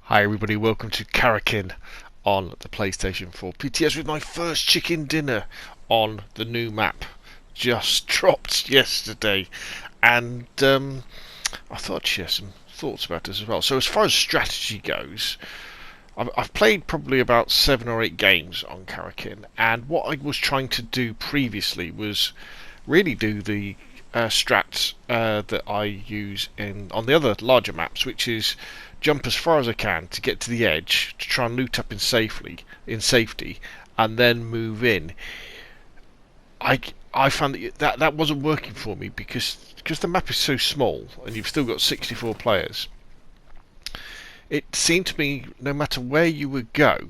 Hi everybody, welcome to Karakin on the PlayStation 4 PTS with my first chicken dinner on the new map. Just dropped yesterday, and I thought I'd share some thoughts about this as well. So as far as strategy goes, I've played probably about 7 or 8 games on Karakin, and what I was trying to do previously was really do the strats that I use on the other larger maps, which is jump as far as I can to get to the edge to try and loot up in safety, and then move in. I found that wasn't working for me because the map is so small and you've still got 64 players. It seemed to me no matter where you would go,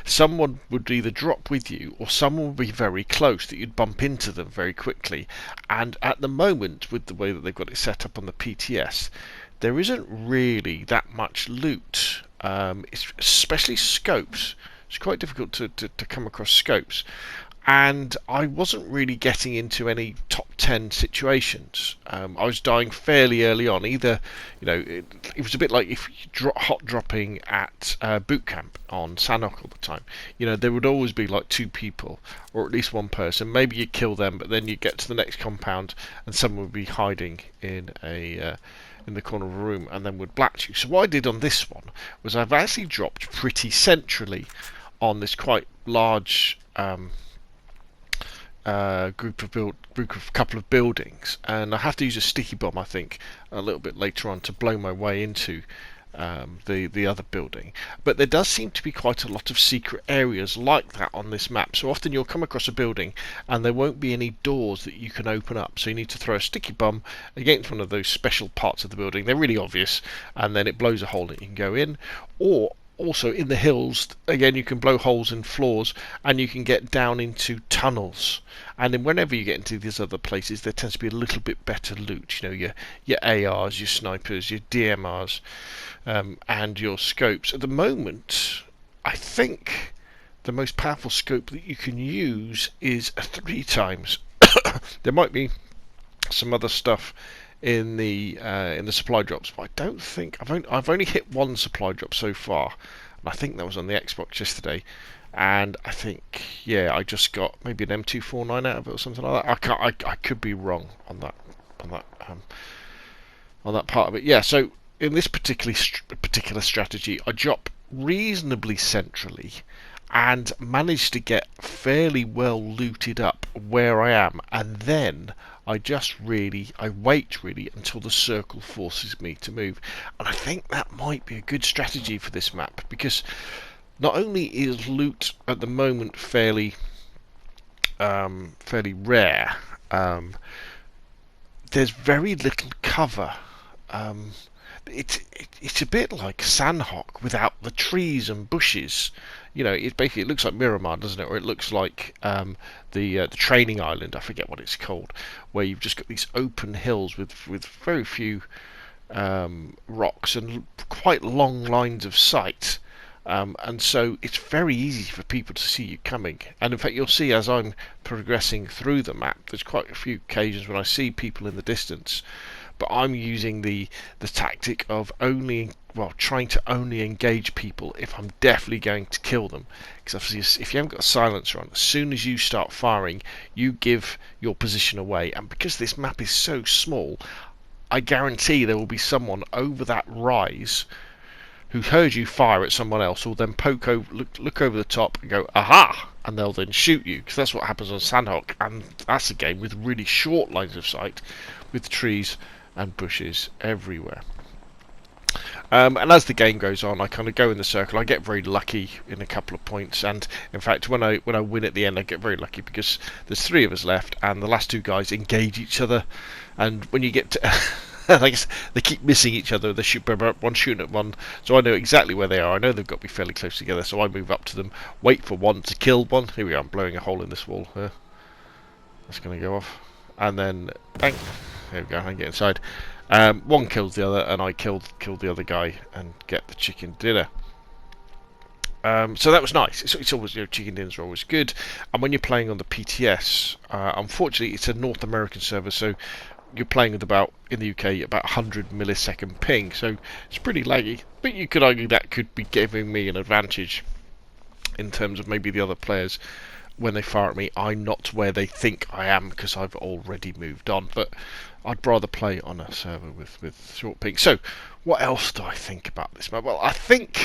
someone would either drop with you or someone would be very close that you'd bump into them very quickly. And at the moment, with the way that they've got it set up on the PTS, there isn't really that much loot, especially scopes. It's quite difficult to come across scopes. And I wasn't really getting into any top 10 situations. I was dying fairly early on. Either, it was a bit like if you hot dropping at boot camp on Sanhok all the time. There would always be like 2 people, or at least 1 person. Maybe you kill them, but then you get to the next compound and someone would be hiding in the corner of a room and then would blatch you. So what I did on this one was I've actually dropped pretty centrally on this quite large group of couple of buildings, and I have to use a sticky bomb I think a little bit later on to blow my way into the other building. But there does seem to be quite a lot of secret areas like that on this map. So often you'll come across a building and there won't be any doors that you can open up, so you need to throw a sticky bomb against one of those special parts of the building. They're really obvious, and then it blows a hole that you can go in. Or also in the hills, again, you can blow holes in floors and you can get down into tunnels. And then whenever you get into these other places, there tends to be a little bit better loot. Your ARs, your snipers, your DMRs, and your scopes. At the moment, I think the most powerful scope that you can use is a 3 times. There might be some other stuff in the supply drops, but I don't think I've only hit 1 supply drop so far, and I think that was on the Xbox yesterday. And I think I just got maybe an M249 out of it or something like that. I could be wrong on that part of it. Yeah. So in this particular strategy, I drop reasonably centrally and managed to get fairly well looted up where I am, and then I wait really until the circle forces me to move. And I think that might be a good strategy for this map, because not only is loot at the moment fairly rare, there's very little cover. It's a bit like Sanhok without the trees and bushes. It looks like Miramar, doesn't it? Or it looks like the training island. I forget what it's called, where you've just got these open hills with very few rocks and quite long lines of sight. And so it's very easy for people to see you coming. And in fact, you'll see as I'm progressing through the map, there's quite a few occasions when I see people in the distance. But I'm using the tactic of trying to only engage people if I'm definitely going to kill them. Because obviously, if you haven't got a silencer on, as soon as you start firing, you give your position away. And because this map is so small, I guarantee there will be someone over that rise who heard you fire at someone else, will then look over the top and go, aha! And they'll then shoot you, because that's what happens on Sanhok. And that's a game with really short lines of sight, with trees and bushes everywhere. And as the game goes on, I kind of go in the circle. I get very lucky in a couple of points, and in fact, when I win at the end, I get very lucky because there's 3 of us left, and the last 2 guys engage each other. And when you get to I guess they keep missing each other. They shoot one shooting at one, so I know exactly where they are. I know they've got to be fairly close together, so I move up to them, wait for one to kill one. Here we are. I'm blowing a hole in this wall. That's going to go off, and then bang. There we go. I get inside. One kills the other, and I killed the other guy and get the chicken dinner. So that was nice. It's always, chicken dinners are always good. And when you're playing on the PTS, unfortunately, it's a North American server, so you're playing with about, in the UK, about 100 millisecond ping, so it's pretty laggy. But you could argue that could be giving me an advantage in terms of maybe the other players, when they fire at me, I'm not where they think I am because I've already moved on. But I'd rather play on a server with short ping. So, what else do I think about this map? Well, I think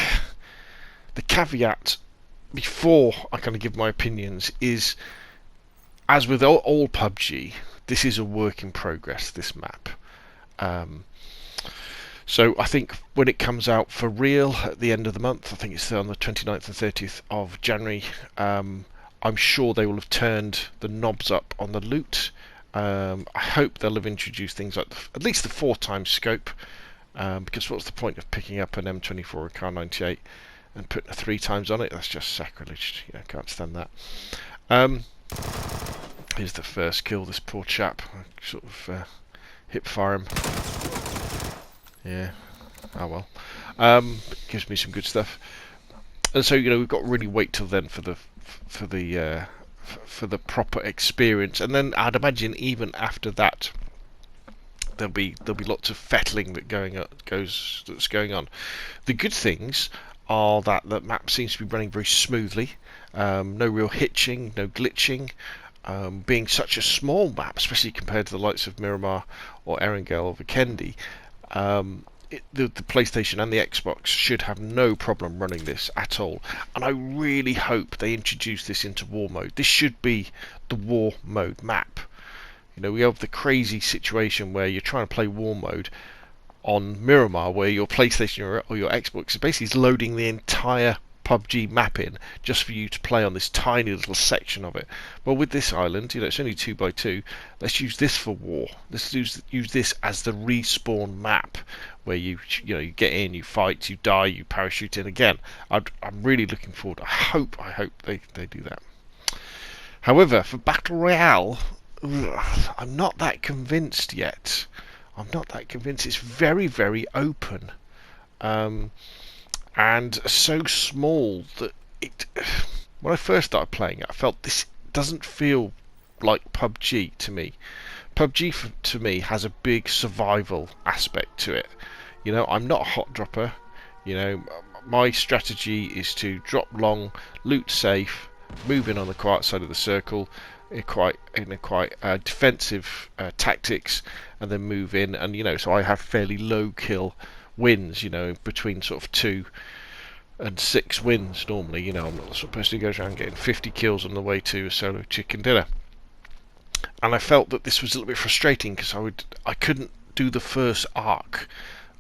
the caveat before I kind of give my opinions is, as with all PUBG, this is a work in progress, this map. So I think when it comes out for real at the end of the month, I think it's on the 29th and 30th of January, I'm sure they will have turned the knobs up on the loot. I hope they'll have introduced things like at least the 4x scope, because what's the point of picking up an M24 or a Kar 98 and putting a 3x on it? That's just sacrilege. You know, can't stand that. Here's the first kill, this poor chap. I sort of hip fire him. Yeah, oh well. Gives me some good stuff. And so, you know, we've got to really wait till then for the proper experience. And then I'd imagine even after that, there'll be lots of fettling that's going on. The good things are that the map seems to be running very smoothly. No real hitching, no glitching. Being such a small map, especially compared to the likes of Miramar or Erangel or Vikendi, the PlayStation and the Xbox should have no problem running this at all. And I really hope they introduce this into war mode. This should be the war mode map. You know, we have the crazy situation where you're trying to play war mode on Miramar, where your PlayStation or your Xbox is basically loading the entire PUBG map in just for you to play on this tiny little section of it. Well, with this island, you know, it's only 2x2. Let's use this for war. Let's use this as the respawn map, where you get in, you fight, you die, you parachute in again. I'm really looking forward. I hope they do that. However, for Battle Royale, I'm not that convinced yet. I'm not that convinced. It's very, very open. And so small that when I first started playing it, I felt this doesn't feel like PUBG to me. PUBG to me has a big survival aspect to it. You know, I'm not a hot dropper. You know, my strategy is to drop long, loot safe, move in on the quiet side of the circle, in a quite defensive tactics, and then move in. And you know, so I have fairly low kill wins, you know, between sort of 2 and 6 wins normally. You know, I'm not the sort of person who goes around getting 50 kills on the way to a solo chicken dinner. And I felt that this was a little bit frustrating because I couldn't do the first arc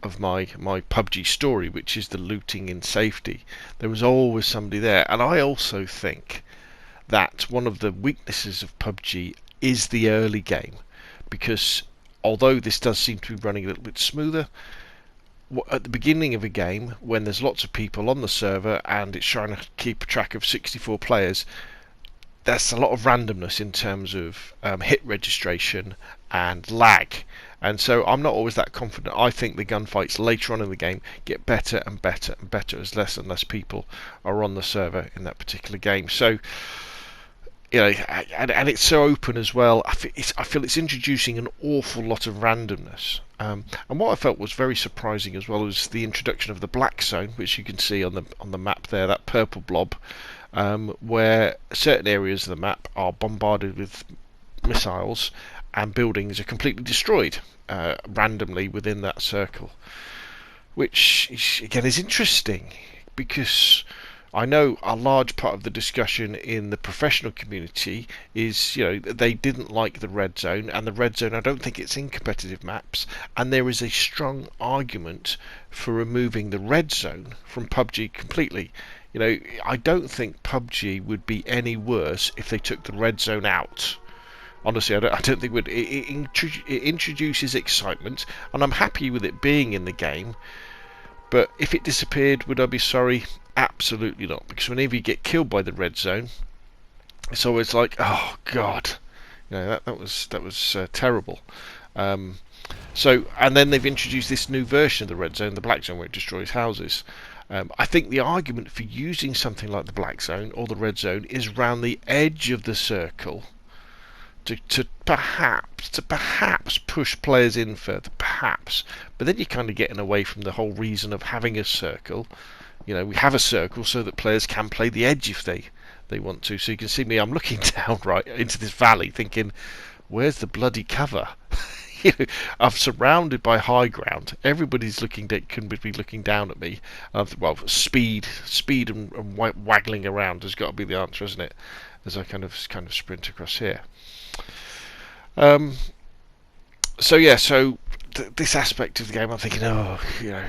of my PUBG story, which is the looting in safety. There was always somebody there. And I also think that one of the weaknesses of PUBG is the early game, because although this does seem to be running a little bit smoother, at the beginning of a game, when there's lots of people on the server and it's trying to keep track of 64 players, there's a lot of randomness in terms of hit registration and lag. And so I'm not always that confident. I think the gunfights later on in the game get better and better and better as less and less people are on the server in that particular game. So, you know, and it's so open as well. I feel it's introducing an awful lot of randomness. And what I felt was very surprising as well was the introduction of the black zone, which you can see on the map there, that purple blob, where certain areas of the map are bombarded with missiles and buildings are completely destroyed randomly within that circle, which again is interesting, because I know a large part of the discussion in the professional community is, you know, they didn't like the red zone, and the red zone, I don't think it's in competitive maps, and there is a strong argument for removing the red zone from PUBG completely. You know, I don't think PUBG would be any worse if they took the red zone out. Honestly, I don't think it would. It introduces excitement, and I'm happy with it being in the game. But if it disappeared, would I be sorry? Absolutely not. Because whenever you get killed by the red zone, it's always like, oh God, you know, that was terrible. So, and then they've introduced this new version of the red zone, the black zone, where it destroys houses. I think the argument for using something like the black zone or the red zone is round the edge of the circle, to perhaps push players in further, perhaps. But then you're kind of getting away from the whole reason of having a circle. You know, we have a circle so that players can play the edge if they want to. So you can see me, I'm looking down right into this valley thinking, where's the bloody cover? You know, I'm surrounded by high ground. Everybody's can be looking down at me. Well, speed and waggling around has got to be the answer, isn't it? As I kind of sprint across here. So yeah, this aspect of the game, I'm thinking, oh, you know,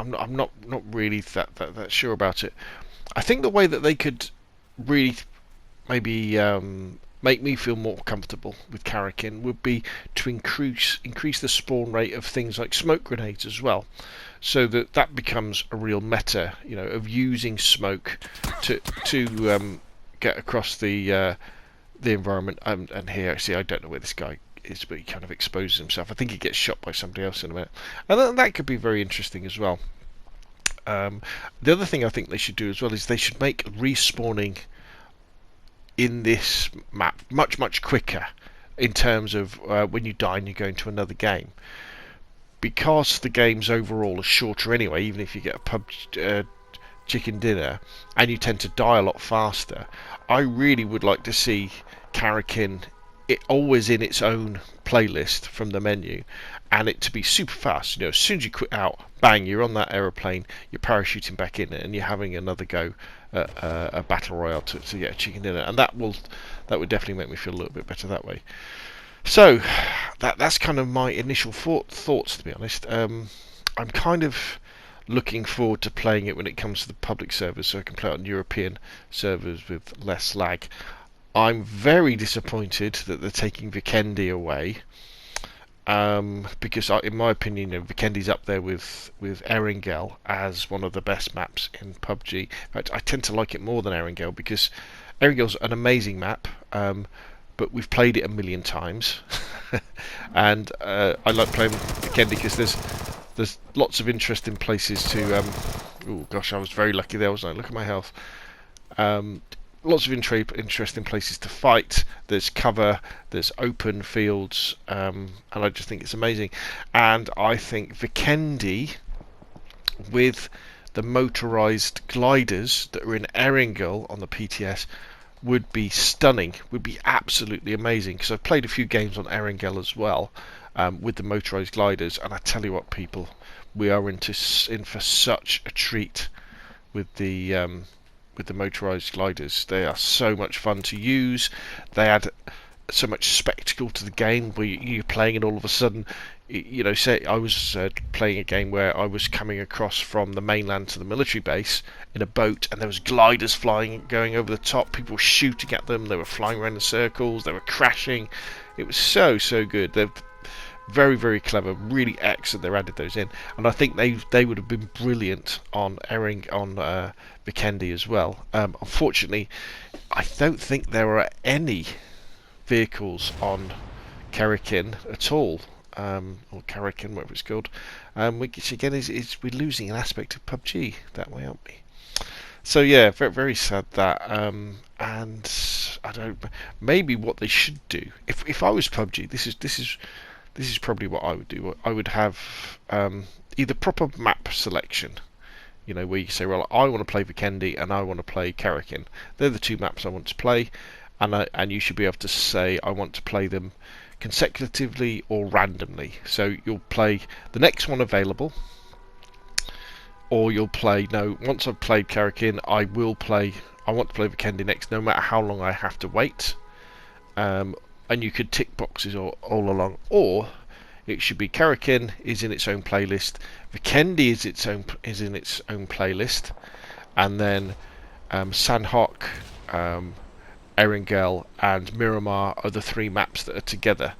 I'm not really that sure about it. I think the way that they could really maybe make me feel more comfortable with Karakin would be to increase the spawn rate of things like smoke grenades as well, so that becomes a real meta, you know, of using smoke to get across the environment. And here, see, I don't know where this guy is, but he kind of exposes himself. I think he gets shot by somebody else in a minute, and that could be very interesting as well. The other thing I think they should do as well is they should make respawning in this map much quicker in terms of when you die and you go into another game, because the games overall are shorter anyway. Even if you get a PUBG chicken dinner and you tend to die a lot faster, I really would like to see Karakin always in its own playlist from the menu, and it to be super fast. You know, as soon as you quit out, bang, you're on that aeroplane, you're parachuting back in, and you're having another go at a battle royale to get a chicken dinner, and that would definitely make me feel a little bit better that way. So that's kind of my initial thoughts, to be honest. I'm kind of looking forward to playing it when it comes to the public servers, so I can play it on European servers with less lag. I'm very disappointed that they're taking Vikendi away, because in my opinion, you know, Vikendi's up there with Erangel as one of the best maps in PUBG. In fact, I tend to like it more than Erangel, because Erangel's an amazing map, but we've played it a million times, and I like playing Vikendi because there's lots of interesting places to. Oh gosh, I was very lucky there, wasn't I? Look at my health. Lots of interesting places to fight. There's cover, there's open fields, and I just think it's amazing. And I think Vikendi, with the motorised gliders that are in Erangel on the PTS, would be stunning, would be absolutely amazing, because I've played a few games on Erangel as well, with the motorised gliders, and I tell you what, people, we are in for such a treat with the motorised gliders. They are so much fun to use. They add so much spectacle to the game, where you're playing and all of a sudden, you know, say I was playing a game where I was coming across from the mainland to the military base in a boat, and there was gliders going over the top. People were shooting at them. They were flying around in circles. They were crashing. It was so good. They're very, very clever, really excellent. They added those in, and I think they would have been brilliant on Vikendi as well. Unfortunately, I don't think there are any vehicles on Karakin at all, or Karakin, whatever it's called, which again is we're losing an aspect of PUBG that way, aren't we? So yeah, very, very sad that. And I don't. Maybe what they should do, if I was PUBG, this is probably what I would do. I would have either proper map selection, you know, where you say, well, I want to play Vikendi and I want to play Karakin. They're the two maps I want to play, and you should be able to say I want to play them consecutively or randomly. So you'll play the next one available, or you'll play, no, once I've played Karakin, I want to play Vikendi next, no matter how long I have to wait. And you could tick boxes all along, or it should be Karakin is in its own playlist, Vikendi is in its own playlist, and then Sanhok, Erangel, and Miramar are the three maps that are together.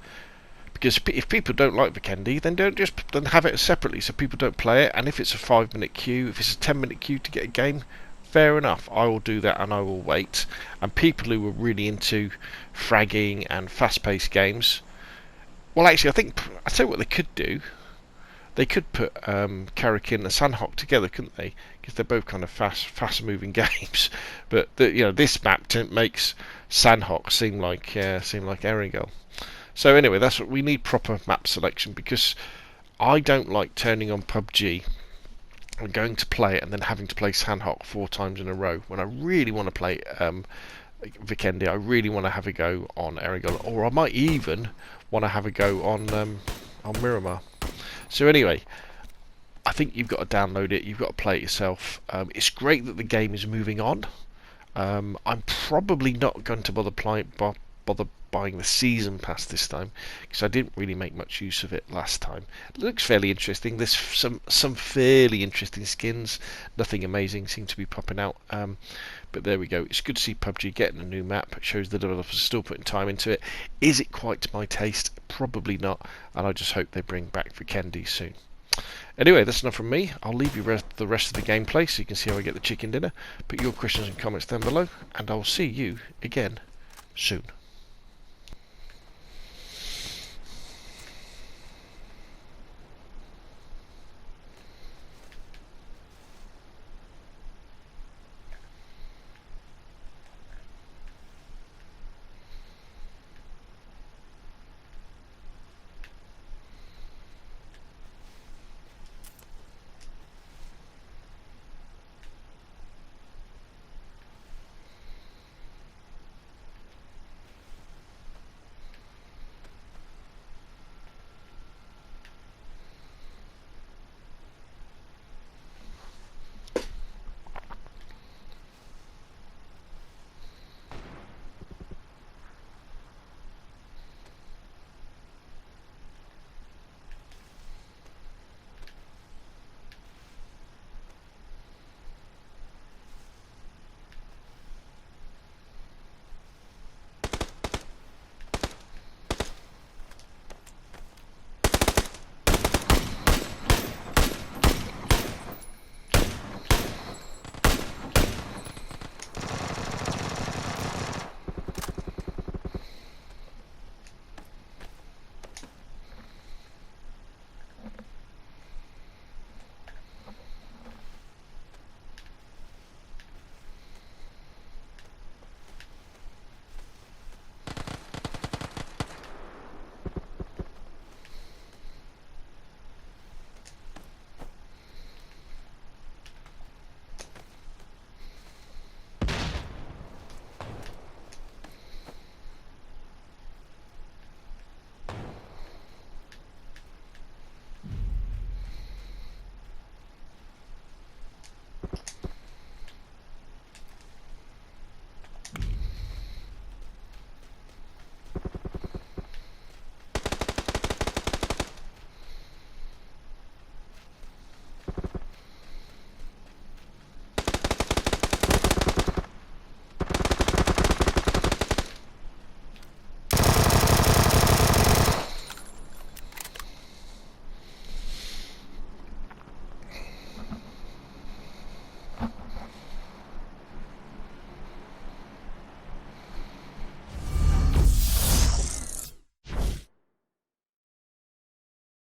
Because if people don't like Vikendi, then have it separately, so people don't play it. And if it's a 5-minute queue, if it's a 10-minute queue to get a game, fair enough, I will do that and I will wait. And people who are really into fragging and fast-paced games, well, actually, I tell you what they could do. They could put Karakin and Sanhok together, couldn't they? Because they're both kind of fast-moving games. But this map makes Sandhawk seem like Erangel. So anyway, that's what we need, proper map selection, because I don't like turning on PUBG and going to play it and then having to play Sandhawk 4 times in a row when I really want to play Vikendi. I really want to have a go on Erangel, or I might even want to have a go on Miramar. So anyway, I think you've got to download it. You've got to play it yourself. It's great that the game is moving on. I'm probably not going to bother buying the season pass this time, because I didn't really make much use of it last time. It looks fairly interesting. There's some fairly interesting skins. Nothing amazing seems to be popping out. But there we go. It's good to see PUBG getting a new map. It shows the developers are still putting time into it. Is it quite to my taste? Probably not. And I just hope they bring back Vikendi soon. Anyway, that's enough from me. I'll leave you the rest of the gameplay so you can see how I get the chicken dinner. Put your questions and comments down below, and I'll see you again soon.